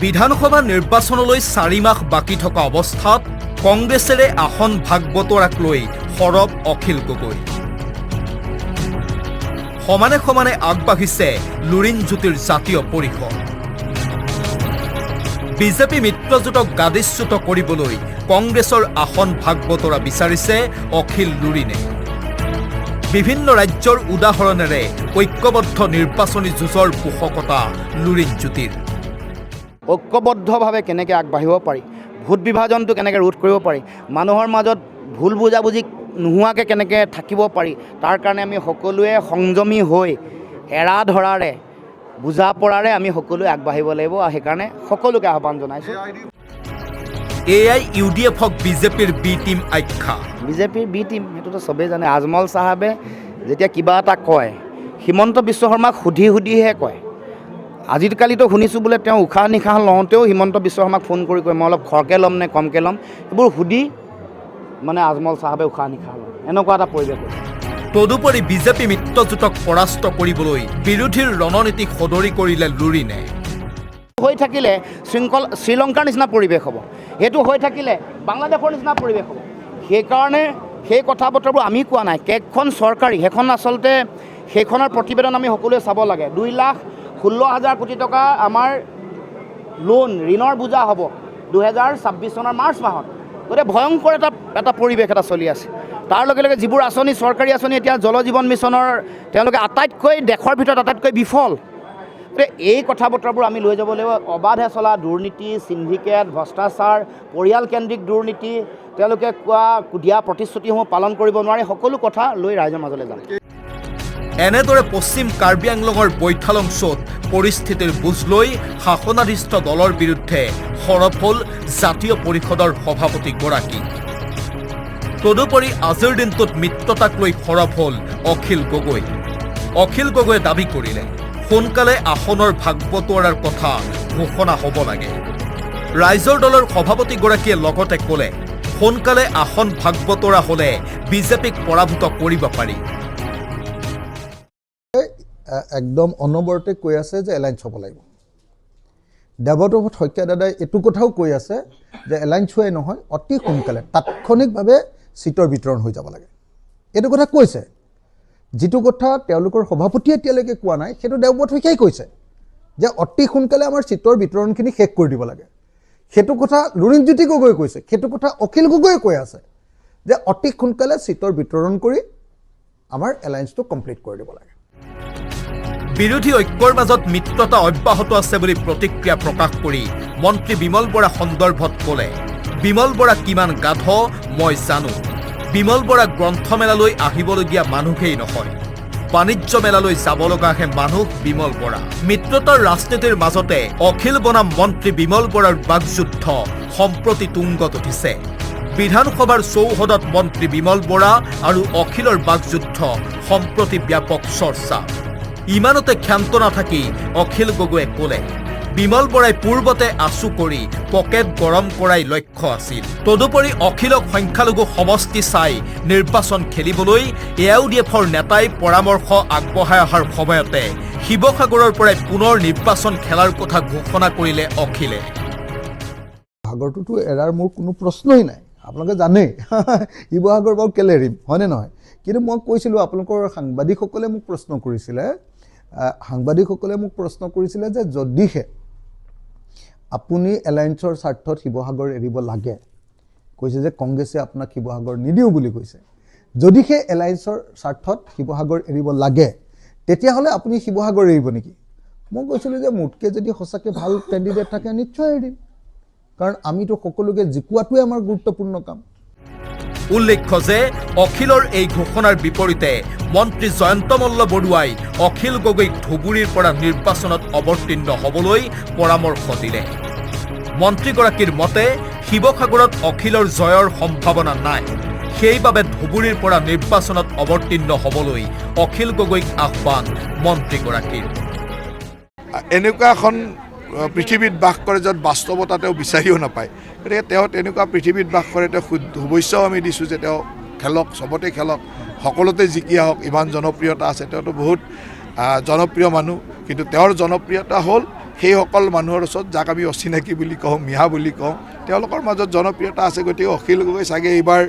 বিধানসভা নিৰ্বাচনলৈ 4 মাহ বাকী থকা অৱস্থাত কংগ্ৰেছেৰে আসন ভাগ বতৰাক লৈ সৰব অখিল গগৈ। সমানে সমানে আগবাঢ়িছে লুৰিণজ্যোতিৰ জাতীয় পৰিষদ। বিজেপি মিত্ৰজোঁটক গাদিচ্যুত কৰিবলৈ কংগ্ৰেছৰ আসন ভাগ বতৰা বিচাৰিছে অখিল লুৰিণে। বিভিন্ন ৰাজ্যৰ উদাহৰণেৰে ঐক্যবদ্ধ নিৰ্বাচনী যুঁজৰ পোষকতা লুৰিণজ্যোতিৰ। ঐক্যবদ্ধভাৱে কেনেকৈ আগবাঢ়িব পাৰি, ভোট বিভাজনটো কেনেকৈ ৰোধ কৰিব পাৰি, মানুহৰ মাজত ভুল বুজাবুজি নোহোৱাকৈ কেনেকৈ থাকিব পাৰি, তাৰ কাৰণে আমি সকলোৱে সংযমী হৈ এৰা ধৰাৰে বুজা পৰাৰে আমি সকলোৱে আগবাঢ়িব লাগিব। আৰু সেইকাৰণে সকলোকে আহ্বান জনাইছোঁ। AIUDFক বিজেপিৰ বি টিম আখ্যা। বিজেপিৰ বি টিম সেইটোতো চবেই জানে। আজমল চাহাবে যেতিয়া কিবা এটা কয় হিমন্ত বিশ্ব শৰ্মাক সুধি সুধিহে কয়। আজিকালিতো শুনিছোঁ বোলে তেওঁ উশাহ নিশাহ লওঁতেও হিমন্ত বিশ্ব শৰ্মাক ফোন কৰি কয় মই অলপ খৰকৈ ল'ম নে কমকৈ ল'ম, এইবোৰ সুধি মানে আজমল চাহাবে উশাহ নিশাহ লয়, এনেকুৱা এটা পৰিৱেশ হৈছে। তদুপৰি বিজেপি মিত্ৰজোঁটক পৰাস্ত কৰিবলৈ বিৰোধীৰ ৰণনীতি সদৰি কৰিলে লুৰিণে। হৈ থাকিলে শ্ৰীলংকাৰ নিচিনা পৰিৱেশ হ'ব, সেইটো হৈ থাকিলে বাংলাদেশৰ নিচিনা পৰিৱেশ হ'ব। সেইকাৰণে সেই কথা বতৰাবোৰ আমি কোৱা নাই, কেইখন চৰকাৰী সেইখন আচলতে সেইখনৰ প্ৰতিবেদন আমি সকলোৱে চাব লাগে। 2,16,000 কোটি টকা আমাৰ ঋণৰ বোজা হ'ব 2026 চনৰ মাৰ্চ মাহত। গতিকে ভয়ংকৰ এটা পৰিৱেশ এটা চলি আছে। তাৰ লগে লগে যিবোৰ আঁচনি চৰকাৰী আঁচনি এতিয়া জল জীৱন মিছনৰ তেওঁলোকে আটাইতকৈ দেশৰ ভিতৰত আটাইতকৈ বিফল। গতিকে এই কথা বতৰাবোৰ আমি লৈ যাব লাগিব। অবাধে চলা দুৰ্নীতি, সিন্ডিকেট, ভ্ৰষ্টাচাৰ, পৰিয়ালকেন্দ্ৰিক দুৰ্নীতি, তেওঁলোকে দিয়া প্ৰতিশ্ৰুতিসমূহ পালন কৰিব নোৱাৰি, সকলো কথা লৈ ৰাইজৰ মাজলৈ যাম। এনেদৰে পশ্চিম কাৰ্বি আংলঙৰ বৈঠালংছোত পৰিস্থিতিৰ বুজ লৈ শাসনাধিষ্ঠ দলৰ বিৰুদ্ধে সৰব হ'ল জাতীয় পৰিষদৰ সভাপতিগৰাকী। তদুপৰি আজিৰ দিনটোত মিত্ৰতাক লৈ সৰব হ'ল অখিল গগৈ। অখিল গগৈয়ে দাবী কৰিলে সোনকালে আসনৰ ভাগ বতৰাৰ কথা ঘোষণা হ'ব লাগে। ৰাইজৰ দলৰ সভাপতিগৰাকীয়ে লগতে ক'লে সোনকালে আসন ভাগ বতৰা হ'লে বিজেপিক পৰাভূত কৰিব পাৰি। একদম অনবৰতে কৈ আছে যে এলায়েন্স হ'ব লাগিব। দেৱব্ৰত শইকীয়া দাদাই এইটো কথাও কৈ আছে যে এলায়েন্স হোৱাই নহয়, অতি সোনকালে তাৎক্ষণিকভাৱে চিটৰ বিতৰণ হৈ যাব লাগে। এইটো কথা কৈছে। যিটো কথা তেওঁলোকৰ সভাপতিয়ে এতিয়ালৈকে কোৱা নাই, সেইটো দেৱব্ৰত শইকীয়াই কৈছে যে অতি সোনকালে আমাৰ চিটৰ বিতৰণখিনি শেষ কৰি দিব লাগে। সেইটো কথা লুৰিণজ্যোতি গগৈয়ে কৈছে, সেইটো কথা অখিল গগৈয়ে কৈ আছে যে অতি সোনকালে চিটৰ বিতৰণ কৰি আমাৰ এলায়েন্সটো কমপ্লিট কৰি দিব লাগে। বিৰোধী ঐক্যৰ মাজত মিত্ৰতা অব্যাহত আছে বুলি প্ৰতিক্ৰিয়া প্ৰকাশ কৰি মন্ত্ৰী বিমল বৰা সন্দৰ্ভত ক'লে বিমল বৰা কিমান গাধ মই জানো। বিমল বৰা গ্ৰন্থমেলালৈ আহিবলগীয়া মানুহেই নহয়, বাণিজ্য মেলালৈ যাব লগাহে মানুহ বিমল বৰা। মিত্ৰতাৰ ৰাজনীতিৰ মাজতে অখিল বনাম মন্ত্ৰী বিমল বৰাৰ বাকযুদ্ধ সম্প্ৰতি তুংগত উঠিছে। বিধানসভাৰ চৌহদত মন্ত্ৰী বিমল বৰা আৰু অখিলৰ বাকযুদ্ধ সম্প্ৰতি ব্যাপক চৰ্চা। ইমানতে ক্ষান্ত নাথাকি অখিল গগৈয়ে ক'লে বিমল বৰাই পূৰ্বতে আঁচু কৰি পকেট গৰম কৰাই লক্ষ্য আছিল। তদুপৰি অখিলক সংখ্যালঘু সমষ্টি চাই নিৰ্বাচন খেলিবলৈ AIUDFৰ নেতাই পৰামৰ্শ আগবঢ়াই অহাৰ সময়তে শিৱসাগৰৰ পৰাই পুনৰ নিৰ্বাচন খেলাৰ কথা ঘোষণা কৰিলে অখিলে। শিৱসাগৰটোতো এৰাৰ মোৰ কোনো প্ৰশ্নই নাই, আপোনালোকে জানেই। শিৱসাগৰ বাৰু কেলে এৰিম, হয়নে নহয়? কিন্তু মই কৈছিলোঁ আপোনালোকৰ সাংবাদিকসকলে মোক প্ৰশ্ন কৰিছিলে যে যদিহে আপুনি এলায়েন্সৰ স্বাৰ্থত শিৱসাগৰ এৰিব লাগে, কৈছে যে কংগ্ৰেছে আপোনাক শিৱসাগৰ নিদিওঁ বুলি কৈছে। যদিহে এলায়েন্সৰ স্বাৰ্থত শিৱসাগৰ এৰিব লাগে তেতিয়াহ'লে আপুনি শিৱসাগৰ এৰিব নেকি? মই কৈছিলোঁ যে মোতকৈ যদি সঁচাকৈ ভাল কেণ্ডিডেট থাকে নিশ্চয় এৰি দিম, কাৰণ আমিতো সকলোকে জিকোৱাটোৱে আমাৰ গুৰুত্বপূৰ্ণ কাম। উল্লেখ্য যে অখিলৰ এই ঘোষণাৰ বিপৰীতে মন্ত্ৰী জয়ন্ত মল্ল বৰুৱাই অখিল গগৈক ধুবুৰীৰ পৰা নিৰ্বাচনত অৱতীৰ্ণ হ'বলৈ পৰামৰ্শ দিলে। মন্ত্ৰীগৰাকীৰ মতে শিৱসাগৰত অখিলৰ জয়ৰ সম্ভাৱনা নাই, সেইবাবে ধুবুৰীৰ পৰা নিৰ্বাচনত অৱতীৰ্ণ হ'বলৈ অখিল গগৈক আহ্বান মন্ত্ৰীগৰাকীৰ। এনেকুৱা এখন পৃথিৱীত বাস কৰে য'ত বাস্তৱতা তেওঁ বিচাৰিও নাপায়। গতিকে তেওঁ তেনেকুৱা পৃথিৱীত বাস কৰে, তেওঁ শুভেচ্ছাও আমি দিছোঁ যে তেওঁ খেলক, চবতে খেলক, সকলোতে জিকি আহক। ইমান জনপ্ৰিয়তা আছে, তেওঁতো বহুত জনপ্ৰিয় মানুহ, কিন্তু তেওঁৰ জনপ্ৰিয়তা হ'ল সেইসকল মানুহৰ ওচৰত যাক আমি অচিনাকি বুলি কওঁ, মিহা বুলি কওঁ, তেওঁলোকৰ মাজত জনপ্ৰিয়তা আছে। গতিকে অখিল গগৈ চাগে এইবাৰ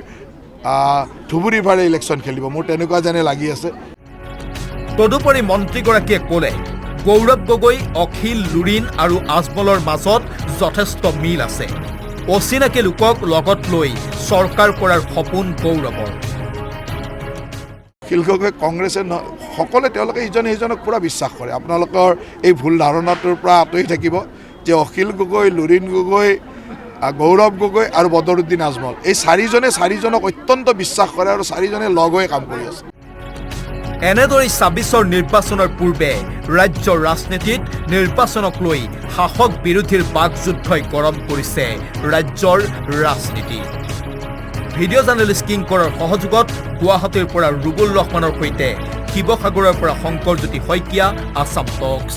ধুবুৰীবাৰে ইলেকশ্যন খেলিব, মোৰ তেনেকুৱা যেনে লাগি আছে। তদুপৰি মন্ত্ৰীগৰাকীয়ে ক'লে গৌৰৱ গগৈ, অখিল, লুৰিণ আৰু আজমলৰ মাজত যথেষ্ট মিল আছে। অচিনাকি লোকক লগত লৈ চৰকাৰ কৰাৰ সপোন গৌৰৱৰ। অখিল গগৈ কংগ্ৰেছে সকলোৱে তেওঁলোকে ইজনে সিজনক পূৰা বিশ্বাস কৰে। আপোনালোকৰ এই ভুল ধাৰণাটোৰ পৰা আঁতৰি থাকিব যে অখিল গগৈ, লুৰিণ গগৈ, গৌৰৱ গগৈ আৰু বদৰুদ্দিন আজমল এই চাৰিজনক অত্যন্ত বিশ্বাস কৰে আৰু চাৰিজনে লগ হৈ কাম কৰি আছে। এনেদৰে ২৬ৰ নিৰ্বাচনৰ পূৰ্বে ৰাজ্যৰ ৰাজনীতিত নিৰ্বাচনক লৈ শাসক বিৰোধীৰ বাকযুদ্ধই গৰম কৰিছে ৰাজ্যৰ ৰাজনীতি। ভিডিঅ' জাৰ্নেলিষ্ট কিংকৰৰ সহযোগত গুৱাহাটীৰ পৰা ৰুবুল ৰহমানৰ সৈতে শিৱসাগৰৰ পৰা শংকৰজ্যোতি শইকীয়া, আছাম টক্স।